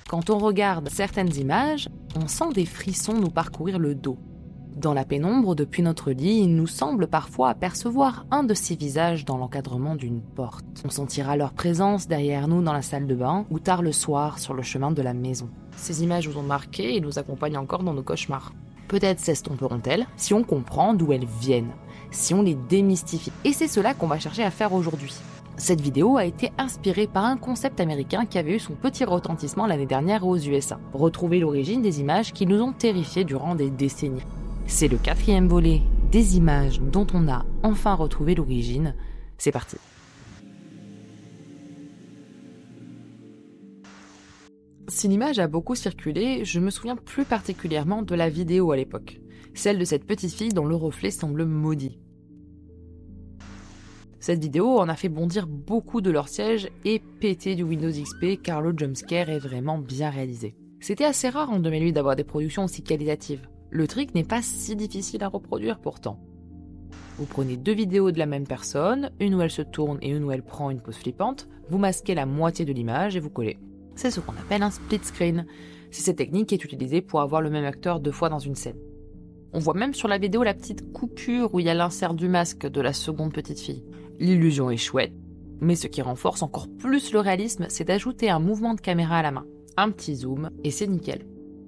Quand on regarde certaines images, on sent des frissons nous parcourir le dos. Dans la pénombre, depuis notre lit, il nous semble parfois apercevoir un de ces visages dans l'encadrement d'une porte. On sentira leur présence derrière nous dans la salle de bain ou tard le soir sur le chemin de la maison. Ces images nous ont marqués et nous accompagnent encore dans nos cauchemars. Peut-être s'estomperont-elles si on comprend d'où elles viennent, si on les démystifie. Et c'est cela qu'on va chercher à faire aujourd'hui. Cette vidéo a été inspirée par un concept américain qui avait eu son petit retentissement l'année dernière aux USA. Retrouver l'origine des images qui nous ont terrifiés durant des décennies. C'est le 4e volet des images dont on a enfin retrouvé l'origine. C'est parti. Si l'image a beaucoup circulé, je me souviens plus particulièrement de la vidéo à l'époque. Celle de cette petite fille dont le reflet semble maudit. Cette vidéo en a fait bondir beaucoup de leur siège et péter du Windows XP car le jumpscare est vraiment bien réalisé. C'était assez rare en 2008 d'avoir des productions aussi qualitatives. Le trick n'est pas si difficile à reproduire pourtant. Vous prenez 2 vidéos de la même personne, une où elle se tourne et une où elle prend une pose flippante, vous masquez la moitié de l'image et vous collez. C'est ce qu'on appelle un split screen. C'est cette technique qui est utilisée pour avoir le même acteur 2 fois dans une scène. On voit même sur la vidéo la petite coupure où il y a l'insert du masque de la seconde petite fille. L'illusion est chouette, mais ce qui renforce encore plus le réalisme, c'est d'ajouter un mouvement de caméra à la main. Un petit zoom et c'est nickel.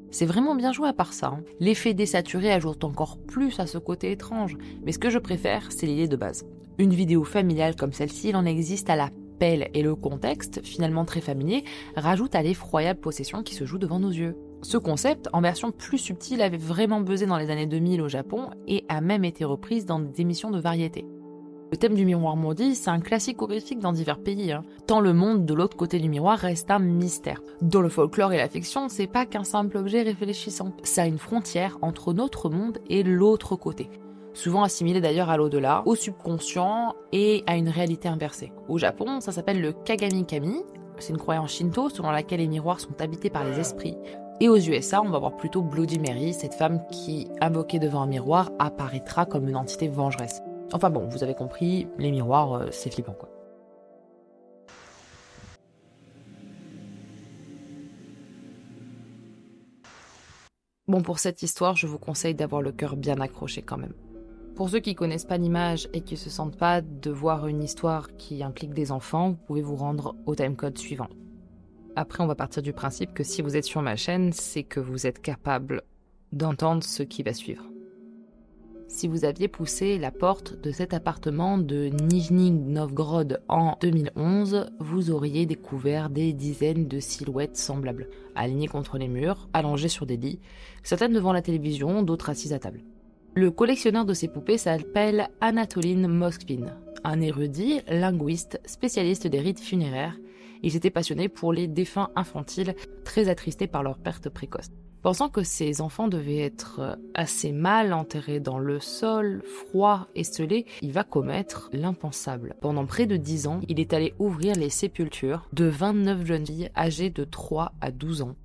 C'est vraiment bien joué à part ça. L'effet désaturé ajoute encore plus à ce côté étrange, mais ce que je préfère, c'est l'idée de base. Une vidéo familiale comme celle-ci, il en existe à la pelle, et le contexte, finalement très familier, rajoute à l'effroyable possession qui se joue devant nos yeux. Ce concept, en version plus subtile, avait vraiment buzzé dans les années 2000 au Japon et a même été reprise dans des émissions de variété. Le thème du miroir maudit, c'est un classique horrifique dans divers pays, tant le monde de l'autre côté du miroir reste un mystère. Dans le folklore et la fiction, c'est pas qu'un simple objet réfléchissant, ça a une frontière entre notre monde et l'autre côté. Souvent assimilé d'ailleurs à l'au-delà, au subconscient et à une réalité inversée. Au Japon, ça s'appelle le Kagami-kami, c'est une croyance shinto selon laquelle les miroirs sont habités par les esprits. Et aux USA, on va voir plutôt Bloody Mary, cette femme qui, invoquée devant un miroir, apparaîtra comme une entité vengeresse. Enfin bon, vous avez compris, les miroirs, c'est flippant quoi. Bon, pour cette histoire, je vous conseille d'avoir le cœur bien accroché quand même. Pour ceux qui connaissent pas l'image et qui se sentent pas de voir une histoire qui implique des enfants, vous pouvez vous rendre au timecode suivant. Après, on va partir du principe que si vous êtes sur ma chaîne, c'est que vous êtes capable d'entendre ce qui va suivre. Si vous aviez poussé la porte de cet appartement de Nijni Novgorod en 2011, vous auriez découvert des dizaines de silhouettes semblables, alignées contre les murs, allongées sur des lits, certaines devant la télévision, d'autres assises à table. Le collectionneur de ces poupées s'appelle Anatolin Moskvin, un érudit, linguiste, spécialiste des rites funéraires. Il s'était passionné pour les défunts infantiles, très attristés par leur perte précoce. Pensant que ces enfants devaient être assez mal enterrés dans le sol, froid et scellé, il va commettre l'impensable. Pendant près de 10 ans, il est allé ouvrir les sépultures de 29 jeunes filles âgées de 3 à 12 ans.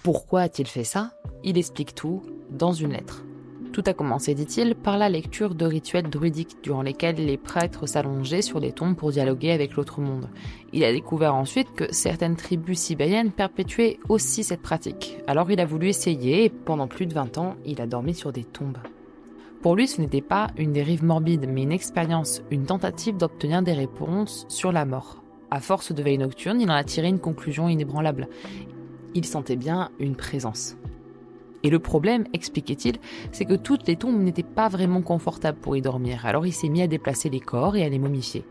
Pourquoi a-t-il fait ça ? Il explique tout dans une lettre. Tout a commencé, dit-il, par la lecture de rituels druidiques durant lesquels les prêtres s'allongeaient sur les tombes pour dialoguer avec l'autre monde. Il a découvert ensuite que certaines tribus sibériennes perpétuaient aussi cette pratique. Alors il a voulu essayer et pendant plus de 20 ans, il a dormi sur des tombes. Pour lui, ce n'était pas une dérive morbide, mais une expérience, une tentative d'obtenir des réponses sur la mort. À force de veille nocturne, il en a tiré une conclusion inébranlable. Il sentait bien une présence. Et le problème, expliquait-il, c'est que toutes les tombes n'étaient pas vraiment confortables pour y dormir, alors il s'est mis à déplacer les corps et à les momifier.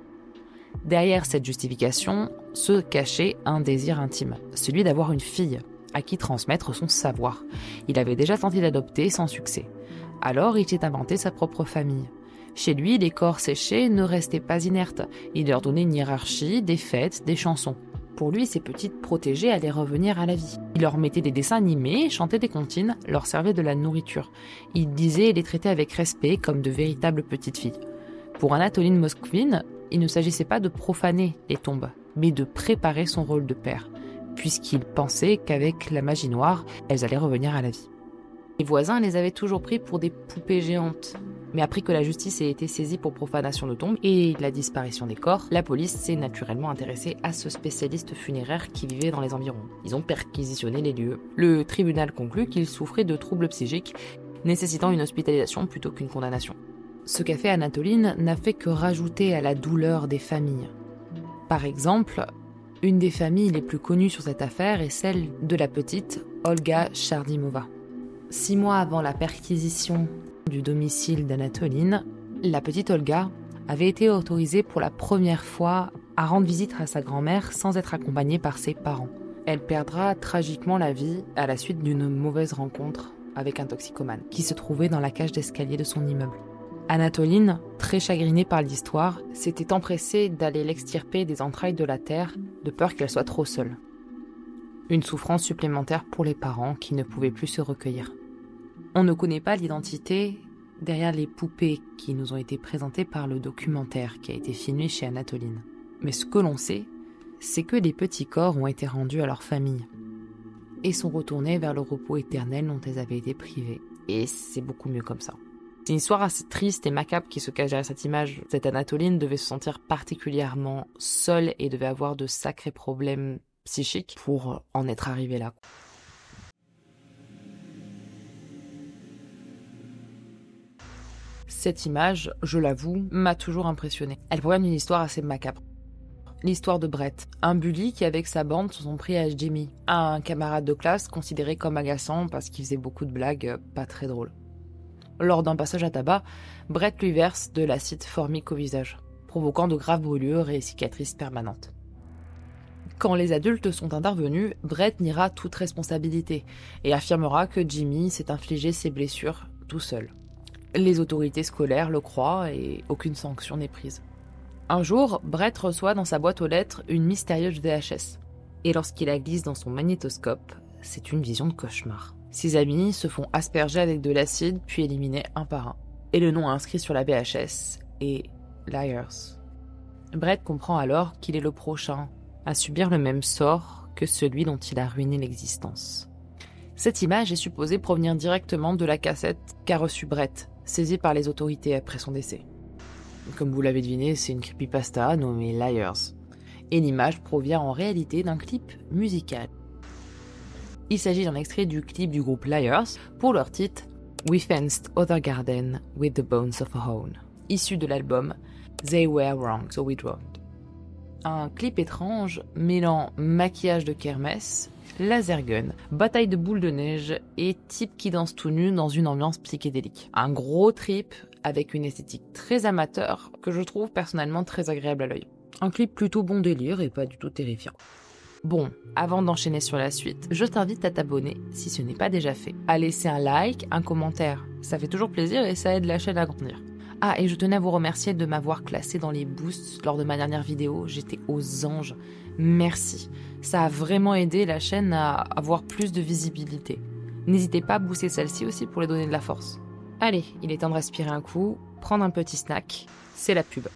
Derrière cette justification se cachait un désir intime, celui d'avoir une fille, à qui transmettre son savoir. Il avait déjà tenté d'adopter sans succès. Alors il s'est inventé sa propre famille. Chez lui, les corps séchés ne restaient pas inertes, il leur donnait une hiérarchie, des fêtes, des chansons. Pour lui, ces petites protégées allaient revenir à la vie. Il leur mettait des dessins animés, chantait des comptines, leur servait de la nourriture. Il disait et les traitait avec respect comme de véritables petites filles. Pour Anatolin Moskvin, il ne s'agissait pas de profaner les tombes, mais de préparer son rôle de père, puisqu'il pensait qu'avec la magie noire, elles allaient revenir à la vie. Les voisins les avaient toujours pris pour des poupées géantes. Mais après que la justice ait été saisie pour profanation de tombes et la disparition des corps, la police s'est naturellement intéressée à ce spécialiste funéraire qui vivait dans les environs. Ils ont perquisitionné les lieux. Le tribunal conclut qu'il souffrait de troubles psychiques nécessitant une hospitalisation plutôt qu'une condamnation. Ce qu'a fait Anatoline n'a fait que rajouter à la douleur des familles. Par exemple, une des familles les plus connues sur cette affaire est celle de la petite Olga Chardimova. 6 mois avant la perquisition du domicile d'Anatoline, la petite Olga avait été autorisée pour la première fois à rendre visite à sa grand-mère sans être accompagnée par ses parents. Elle perdra tragiquement la vie à la suite d'une mauvaise rencontre avec un toxicomane qui se trouvait dans la cage d'escalier de son immeuble. Anatoline, très chagrinée par l'histoire, s'était empressée d'aller l'extirper des entrailles de la terre de peur qu'elle soit trop seule. Une souffrance supplémentaire pour les parents qui ne pouvaient plus se recueillir. On ne connaît pas l'identité derrière les poupées qui nous ont été présentées par le documentaire qui a été filmé chez Anatoline. Mais ce que l'on sait, c'est que les petits corps ont été rendus à leur famille et sont retournés vers le repos éternel dont elles avaient été privées. Et c'est beaucoup mieux comme ça. C'est une histoire assez triste et macabre qui se cache derrière cette image. Cette Anatoline devait se sentir particulièrement seule et devait avoir de sacrés problèmes psychiques pour en être arrivée là. Cette image, je l'avoue, m'a toujours impressionnée. Elle provient d'une histoire assez macabre. L'histoire de Brett, un bully qui avec sa bande se sont pris à Jimmy, un camarade de classe considéré comme agaçant parce qu'il faisait beaucoup de blagues pas très drôles. Lors d'un passage à tabac, Brett lui verse de l'acide formique au visage, provoquant de graves brûlures et cicatrices permanentes. Quand les adultes sont intervenus, Brett niera toute responsabilité et affirmera que Jimmy s'est infligé ses blessures tout seul. Les autorités scolaires le croient et aucune sanction n'est prise. Un jour, Brett reçoit dans sa boîte aux lettres une mystérieuse VHS. Et lorsqu'il la glisse dans son magnétoscope, c'est une vision de cauchemar. Ses amis se font asperger avec de l'acide puis éliminer un par un. Et le nom inscrit sur la VHS est Liars. Brett comprend alors qu'il est le prochain à subir le même sort que celui dont il a ruiné l'existence. Cette image est supposée provenir directement de la cassette qu'a reçue Brett, saisie par les autorités après son décès. Comme vous l'avez deviné, c'est une creepypasta nommée Liars. Et l'image provient en réalité d'un clip musical. Il s'agit d'un extrait du clip du groupe Liars pour leur titre We Fenced Other Garden with the Bones of a Hone, issu de l'album They Were Wrong So We Drowned. Un clip étrange mêlant maquillage de kermesse, laser gun, bataille de boules de neige et type qui danse tout nu dans une ambiance psychédélique. Un gros trip avec une esthétique très amateur que je trouve personnellement très agréable à l'œil. Un clip plutôt bon délire et pas du tout terrifiant. Bon, avant d'enchaîner sur la suite, je t'invite à t'abonner si ce n'est pas déjà fait, à laisser un like, un commentaire, ça fait toujours plaisir et ça aide la chaîne à grandir. Ah, et je tenais à vous remercier de m'avoir classé dans les boosts lors de ma dernière vidéo, j'étais aux anges. Merci, ça a vraiment aidé la chaîne à avoir plus de visibilité. N'hésitez pas à booster celle-ci aussi pour lui donner de la force. Allez, il est temps de respirer un coup, prendre un petit snack, c'est la pub.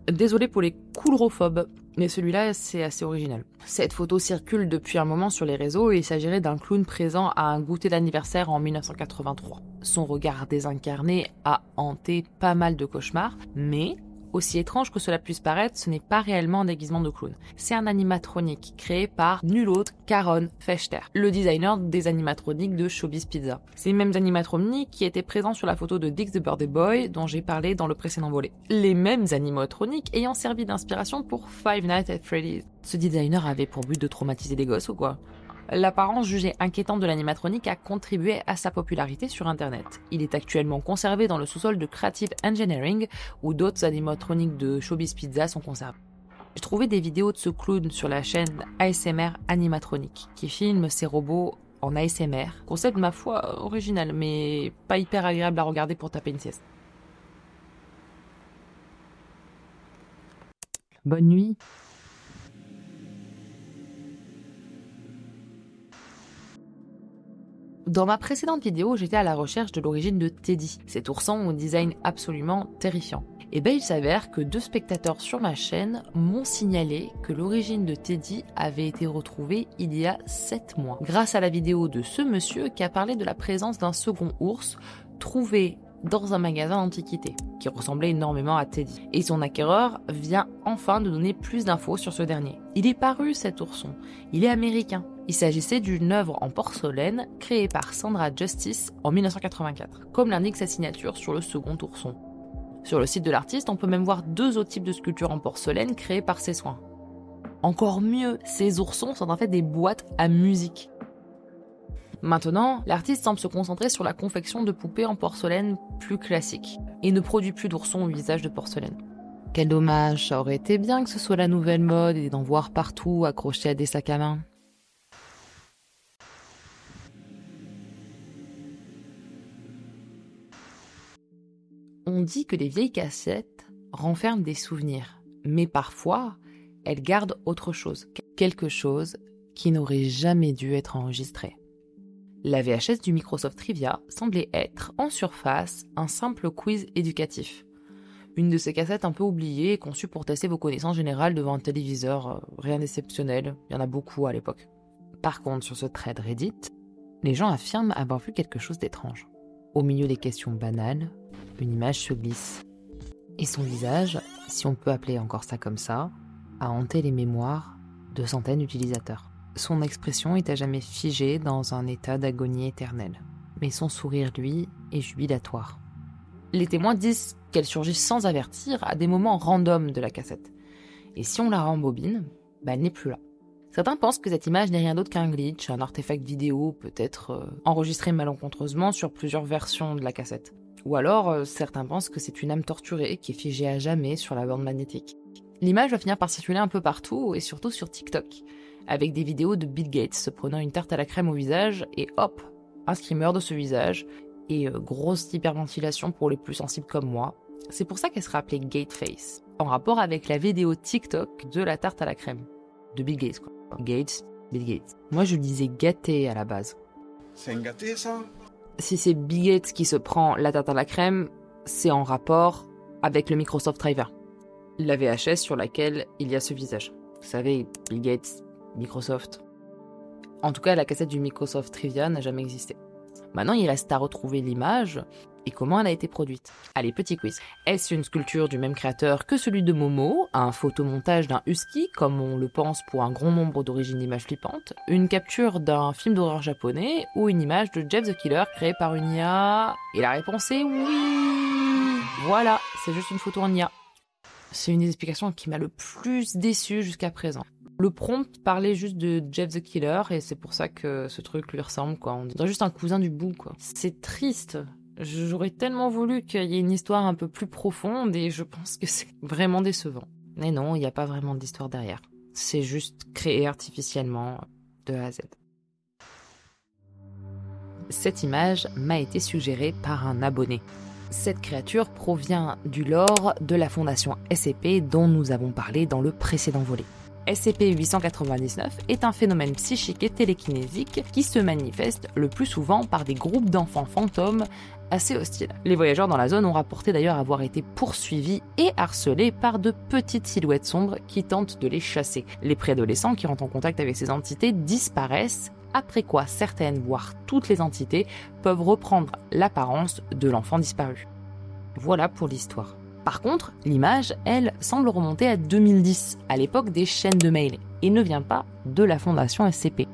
Désolé pour les coulrophobes, mais celui-là c'est assez original. Cette photo circule depuis un moment sur les réseaux et il s'agirait d'un clown présent à un goûter d'anniversaire en 1983. Son regard désincarné a hanté pas mal de cauchemars, mais aussi étrange que cela puisse paraître, ce n'est pas réellement un déguisement de clown. C'est un animatronique créé par nul autre qu'Aaron Fechter, le designer des animatroniques de Showbiz Pizza. Ces mêmes animatroniques qui étaient présents sur la photo de Dix the Birthday Boy dont j'ai parlé dans le précédent volet. Les mêmes animatroniques ayant servi d'inspiration pour Five Nights at Freddy's. Ce designer avait pour but de traumatiser des gosses ou quoi ? L'apparence jugée inquiétante de l'animatronique a contribué à sa popularité sur internet. Il est actuellement conservé dans le sous-sol de Creative Engineering où d'autres animatroniques de Showbiz Pizza sont conservés. J'ai trouvé des vidéos de ce clown sur la chaîne ASMR Animatronique qui filme ses robots en ASMR. Concept ma foi original mais pas hyper agréable à regarder pour taper une sieste. Bonne nuit. Dans ma précédente vidéo, j'étais à la recherche de l'origine de Teddy, cet ourson au design absolument terrifiant. Et il s'avère que 2 spectateurs sur ma chaîne m'ont signalé que l'origine de Teddy avait été retrouvée il y a 7 mois, grâce à la vidéo de ce monsieur qui a parlé de la présence d'un second ours trouvé dans un magasin d'antiquités, qui ressemblait énormément à Teddy. Et son acquéreur vient enfin de donner plus d'infos sur ce dernier. Il est paru cet ourson, il est américain. Il s'agissait d'une œuvre en porcelaine créée par Sandra Justice en 1984, comme l'indique sa signature sur le second ourson. Sur le site de l'artiste, on peut même voir 2 autres types de sculptures en porcelaine créées par ses soins. Encore mieux, ces oursons sont en fait des boîtes à musique. Maintenant, l'artiste semble se concentrer sur la confection de poupées en porcelaine plus classique, et ne produit plus d'oursons au visage de porcelaine. Quel dommage, ça aurait été bien que ce soit la nouvelle mode et d'en voir partout accrochés à des sacs à main. On dit que les vieilles cassettes renferment des souvenirs, mais parfois, elles gardent autre chose, quelque chose qui n'aurait jamais dû être enregistré. La VHS du Microsoft Trivia semblait être, en surface, un simple quiz éducatif. Une de ces cassettes un peu oubliées, conçue pour tester vos connaissances générales devant un téléviseur, rien d'exceptionnel, il y en a beaucoup à l'époque. Par contre, sur ce thread Reddit, les gens affirment avoir vu quelque chose d'étrange. Au milieu des questions banales, une image se glisse. Et son visage, si on peut appeler encore ça comme ça, a hanté les mémoires de centaines d'utilisateurs. Son expression est à jamais figée dans un état d'agonie éternelle. Mais son sourire, lui, est jubilatoire. Les témoins disent qu'elle surgit sans avertir à des moments random de la cassette. Et si on la rembobine, elle n'est plus là. Certains pensent que cette image n'est rien d'autre qu'un glitch, un artefact vidéo peut-être enregistré malencontreusement sur plusieurs versions de la cassette. Ou alors, certains pensent que c'est une âme torturée qui est figée à jamais sur la bande magnétique. L'image va finir par circuler un peu partout, et surtout sur TikTok, avec des vidéos de Bill Gates se prenant une tarte à la crème au visage, et hop, un screamer de ce visage, et grosse hyperventilation pour les plus sensibles comme moi. C'est pour ça qu'elle sera appelée Gateface, en rapport avec la vidéo TikTok de la tarte à la crème. De Bill Gates, quoi. Gates, Bill Gates. Moi, je disais gâté à la base. C'est un gâté, ça? Si c'est Bill Gates qui se prend la tarte à la crème, c'est en rapport avec le Microsoft Driver, la VHS sur laquelle il y a ce visage. Vous savez, Bill Gates, Microsoft. En tout cas, la cassette du Microsoft Trivia n'a jamais existé. Maintenant, il reste à retrouver l'image et comment elle a été produite. Allez, petit quiz. Est-ce une sculpture du même créateur que celui de Momo, un photomontage d'un husky, comme on le pense pour un grand nombre d'origines d'images flippantes, une capture d'un film d'horreur japonais ou une image de Jeff the Killer créée par une IA? Et la réponse est oui. Voilà, c'est juste une photo en IA. C'est une des explications qui m'a le plus déçu jusqu'à présent. Le prompt parlait juste de Jeff the Killer et c'est pour ça que ce truc lui ressemble, quoi. On dirait juste un cousin du bout, quoi. C'est triste. J'aurais tellement voulu qu'il y ait une histoire un peu plus profonde et je pense que c'est vraiment décevant. Mais non, il n'y a pas vraiment d'histoire derrière. C'est juste créé artificiellement de A à Z. Cette image m'a été suggérée par un abonné. Cette créature provient du lore de la fondation SCP dont nous avons parlé dans le précédent volet. SCP-899 est un phénomène psychique et télékinésique qui se manifeste le plus souvent par des groupes d'enfants fantômes assez hostiles. Les voyageurs dans la zone ont rapporté d'ailleurs avoir été poursuivis et harcelés par de petites silhouettes sombres qui tentent de les chasser. Les préadolescents qui rentrent en contact avec ces entités disparaissent, après quoi certaines, voire toutes les entités, peuvent reprendre l'apparence de l'enfant disparu. Voilà pour l'histoire. Par contre, l'image, elle, semble remonter à 2010, à l'époque des chaînes de mail, et ne vient pas de la fondation SCP.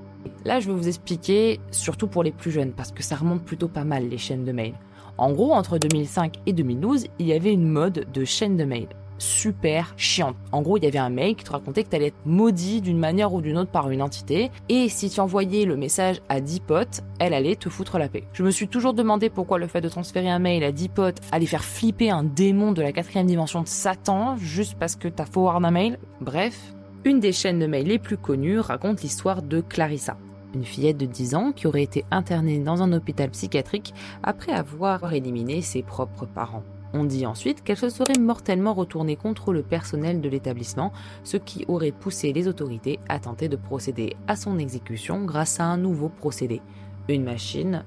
Là, je vais vous expliquer, surtout pour les plus jeunes, parce que ça remonte plutôt pas mal, les chaînes de mail. En gros, entre 2005 et 2012, il y avait une mode de chaîne de mail super chiante. En gros, il y avait un mail qui te racontait que tu allais être maudit d'une manière ou d'une autre par une entité, et si tu envoyais le message à 10 potes, elle allait te foutre la paix. Je me suis toujours demandé pourquoi le fait de transférer un mail à 10 potes allait faire flipper un démon de la 4e dimension de Satan, juste parce que t'as forward un mail. Bref, une des chaînes de mail les plus connues raconte l'histoire de Clarissa, une fillette de 10 ans qui aurait été internée dans un hôpital psychiatrique après avoir éliminé ses propres parents. On dit ensuite qu'elle se serait mortellement retournée contre le personnel de l'établissement, ce qui aurait poussé les autorités à tenter de procéder à son exécution grâce à un nouveau procédé, Une machine,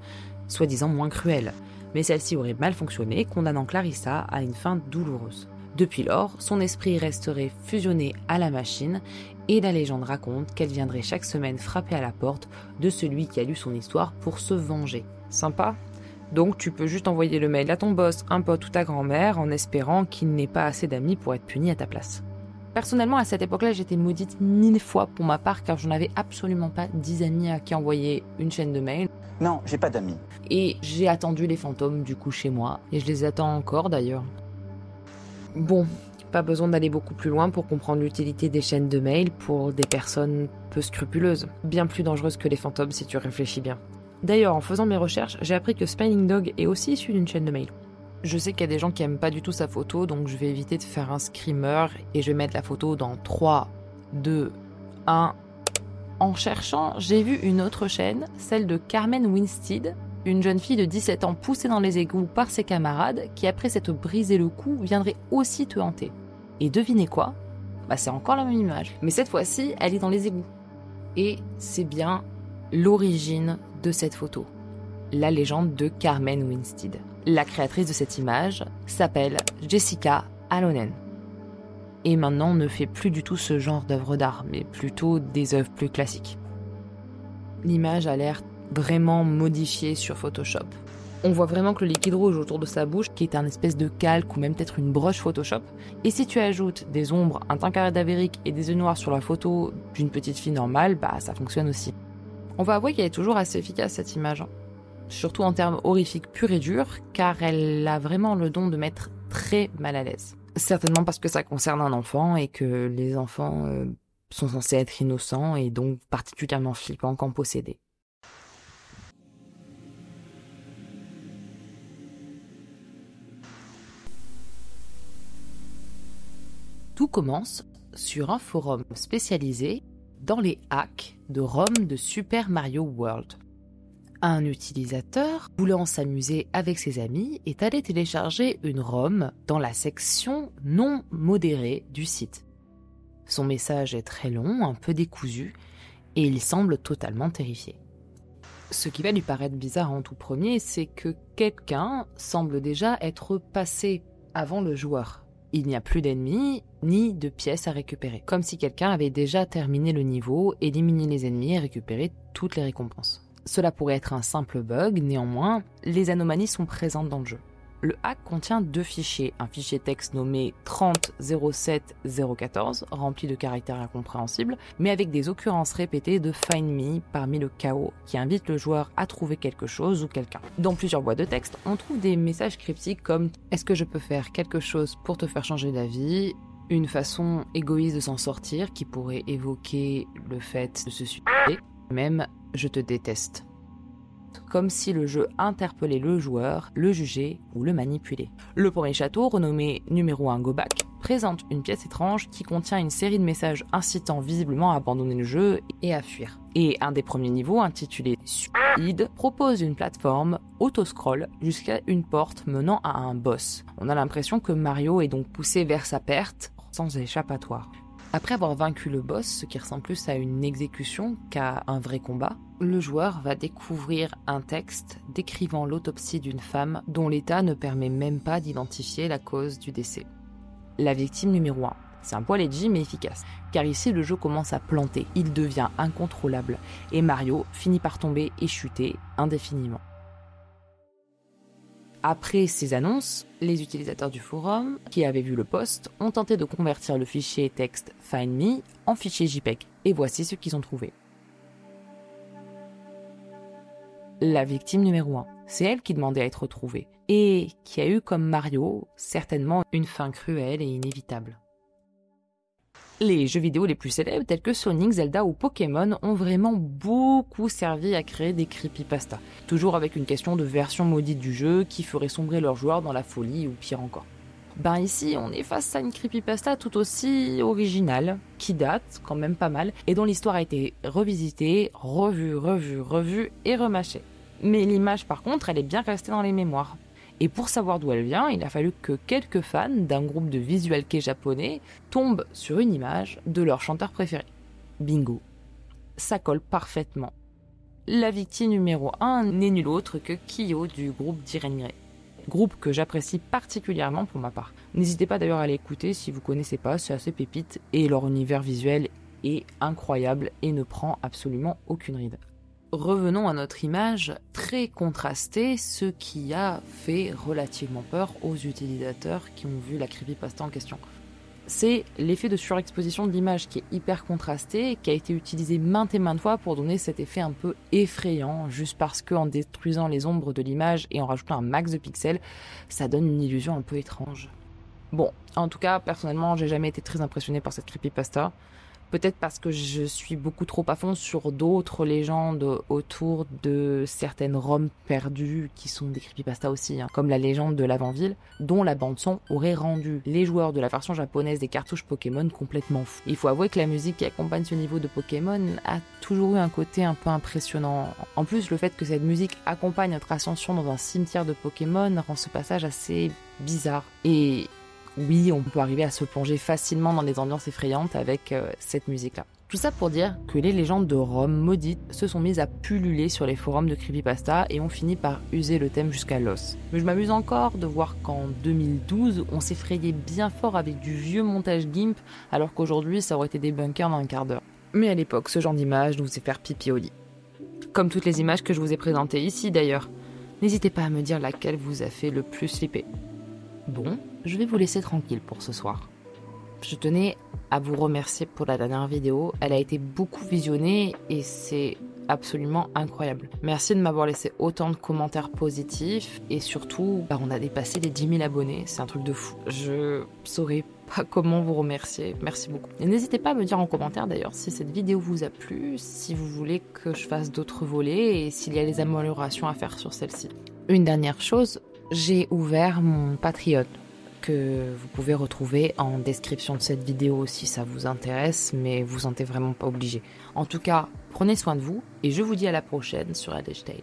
soi-disant moins cruelle, mais celle-ci aurait mal fonctionné, condamnant Clarissa à une fin douloureuse. Depuis lors, son esprit resterait fusionné à la machine et la légende raconte qu'elle viendrait chaque semaine frapper à la porte de celui qui a lu son histoire pour se venger. Sympa ? Donc tu peux juste envoyer le mail à ton boss, un pote ou ta grand-mère en espérant qu'il n'ait pas assez d'amis pour être puni à ta place. Personnellement, à cette époque-là, j'étais maudite 1000 fois pour ma part car je n'avais absolument pas 10 amis à qui envoyer une chaîne de mail. Non, j'ai pas d'amis. Et j'ai attendu les fantômes du coup chez moi, et je les attends encore d'ailleurs. Bon, pas besoin d'aller beaucoup plus loin pour comprendre l'utilité des chaînes de mail pour des personnes peu scrupuleuses. Bien plus dangereuses que les fantômes si tu réfléchis bien. D'ailleurs, en faisant mes recherches, j'ai appris que Spinning Dog est aussi issu d'une chaîne de mail. Je sais qu'il y a des gens qui aiment pas du tout sa photo, donc je vais éviter de faire un screamer et je vais mettre la photo dans 3, 2, 1... En cherchant, j'ai vu une autre chaîne, celle de Carmen Winstead, une jeune fille de 17 ans poussée dans les égouts par ses camarades qui, après s'être brisé le cou, viendrait aussi te hanter. Et devinez quoi ? C'est encore la même image. Mais cette fois-ci, elle est dans les égouts. Et c'est bien l'origine de cette photo. La légende de Carmen Winstead. La créatrice de cette image s'appelle Jessica Alonen. Et maintenant ne fait plus du tout ce genre d'œuvre d'art, mais plutôt des œuvres plus classiques. L'image a l'air vraiment modifiée sur Photoshop. On voit vraiment que le liquide rouge autour de sa bouche, qui est un espèce de calque ou même peut-être une broche Photoshop, et si tu ajoutes des ombres, un teint carré d'Avérique et des yeux noirs sur la photo d'une petite fille normale, ça fonctionne aussi. On va avouer qu'elle est toujours assez efficace cette image, surtout en termes horrifiques purs et durs, car elle a vraiment le don de mettre très mal à l'aise. Certainement parce que ça concerne un enfant et que les enfants sont censés être innocents et donc particulièrement flippants quand possédés. Tout commence sur un forum spécialisé dans les hacks de ROM de Super Mario World. Un utilisateur, voulant s'amuser avec ses amis, est allé télécharger une ROM dans la section non modérée du site. Son message est très long, un peu décousu, et il semble totalement terrifié. Ce qui va lui paraître bizarre en tout premier, c'est que quelqu'un semble déjà être passé avant le joueur. Il n'y a plus d'ennemis, ni de pièces à récupérer. Comme si quelqu'un avait déjà terminé le niveau, éliminé les ennemis et récupéré toutes les récompenses. Cela pourrait être un simple bug, néanmoins, les anomalies sont présentes dans le jeu. Le hack contient 2 fichiers, un fichier texte nommé 30.07.014, rempli de caractères incompréhensibles, mais avec des occurrences répétées de Find Me parmi le chaos, qui invite le joueur à trouver quelque chose ou quelqu'un. Dans plusieurs boîtes de texte, on trouve des messages cryptiques comme « Est-ce que je peux faire quelque chose pour te faire changer d'avis ?» Une façon égoïste de s'en sortir qui pourrait évoquer le fait de se suicider, même « Je te déteste ». Comme si le jeu interpellait le joueur, le jugeait ou le manipulait. Le premier château, renommé numéro 1 Go Back, présente une pièce étrange qui contient une série de messages incitant visiblement à abandonner le jeu et à fuir. Et un des premiers niveaux, intitulé Suicide, propose une plateforme auto-scroll jusqu'à une porte menant à un boss. On a l'impression que Mario est donc poussé vers sa perte sans échappatoire. Après avoir vaincu le boss, ce qui ressemble plus à une exécution qu'à un vrai combat, le joueur va découvrir un texte décrivant l'autopsie d'une femme dont l'état ne permet même pas d'identifier la cause du décès. La victime numéro 1. C'est un poil edgy mais efficace, car ici le jeu commence à planter, il devient incontrôlable, et Mario finit par tomber et chuter indéfiniment. Après ces annonces, les utilisateurs du forum, qui avaient vu le post, ont tenté de convertir le fichier texte Find Me en fichier JPEG. Et voici ce qu'ils ont trouvé. La victime numéro 1, c'est elle qui demandait à être retrouvée, et qui a eu comme Mario, certainement, une fin cruelle et inévitable. Les jeux vidéo les plus célèbres tels que Sonic, Zelda ou Pokémon ont vraiment beaucoup servi à créer des creepypastas, toujours avec une question de version maudite du jeu qui ferait sombrer leurs joueurs dans la folie ou pire encore. Ici, on est face à une creepypasta tout aussi originale, qui date quand même pas mal, et dont l'histoire a été revisitée, revue et remâchée. Mais l'image par contre, elle est bien restée dans les mémoires. Et pour savoir d'où elle vient, il a fallu que quelques fans d'un groupe de visual kei japonais tombent sur une image de leur chanteur préféré. Bingo. Ça colle parfaitement. la victime numéro 1 n'est nulle autre que Kyo du groupe d'Irenire. Groupe que j'apprécie particulièrement pour ma part. N'hésitez pas d'ailleurs à l'écouter si vous ne connaissez pas, c'est assez pépite et leur univers visuel est incroyable et ne prend absolument aucune ride. Revenons à notre image très contrastée, ce qui a fait relativement peur aux utilisateurs qui ont vu la creepypasta en question. C'est l'effet de surexposition de l'image qui est hyper contrasté, qui a été utilisé maintes et maintes fois pour donner cet effet un peu effrayant, juste parce qu'en détruisant les ombres de l'image et en rajoutant un max de pixels, ça donne une illusion un peu étrange. Bon, en tout cas, personnellement, j'ai jamais été très impressionné par cette creepypasta. Peut-être parce que je suis beaucoup trop à fond sur d'autres légendes autour de certaines Roms perdues qui sont des creepypastas aussi, comme la légende de l'Avant-Ville, dont la bande-son aurait rendu les joueurs de la version japonaise des cartouches Pokémon complètement fous. Il faut avouer que la musique qui accompagne ce niveau de Pokémon a toujours eu un côté un peu impressionnant. En plus, le fait que cette musique accompagne notre ascension dans un cimetière de Pokémon rend ce passage assez bizarre. Et oui, on peut arriver à se plonger facilement dans des ambiances effrayantes avec cette musique-là. Tout ça pour dire que les légendes de Rome maudites se sont mises à pulluler sur les forums de creepypasta et ont fini par user le thème jusqu'à l'os. Mais je m'amuse encore de voir qu'en 2012, on s'effrayait bien fort avec du vieux montage GIMP, alors qu'aujourd'hui, ça aurait été des bunkers dans un quart d'heure. Mais à l'époque, ce genre d'image nous faisait faire pipi au lit. Comme toutes les images que je vous ai présentées ici d'ailleurs. N'hésitez pas à me dire laquelle vous a fait le plus flipper. Bon, je vais vous laisser tranquille pour ce soir. Je tenais à vous remercier pour la dernière vidéo. Elle a été beaucoup visionnée et c'est absolument incroyable. Merci de m'avoir laissé autant de commentaires positifs et surtout, on a dépassé les 10 000 abonnés. C'est un truc de fou. Je saurais pas comment vous remercier. Merci beaucoup. Et n'hésitez pas à me dire en commentaire d'ailleurs si cette vidéo vous a plu, si vous voulez que je fasse d'autres volets et s'il y a des améliorations à faire sur celle-ci. Une dernière chose, j'ai ouvert mon Patreon que vous pouvez retrouver en description de cette vidéo si ça vous intéresse, mais vous sentez vraiment pas obligé. En tout cas, prenez soin de vous et je vous dis à la prochaine sur Adage Tale.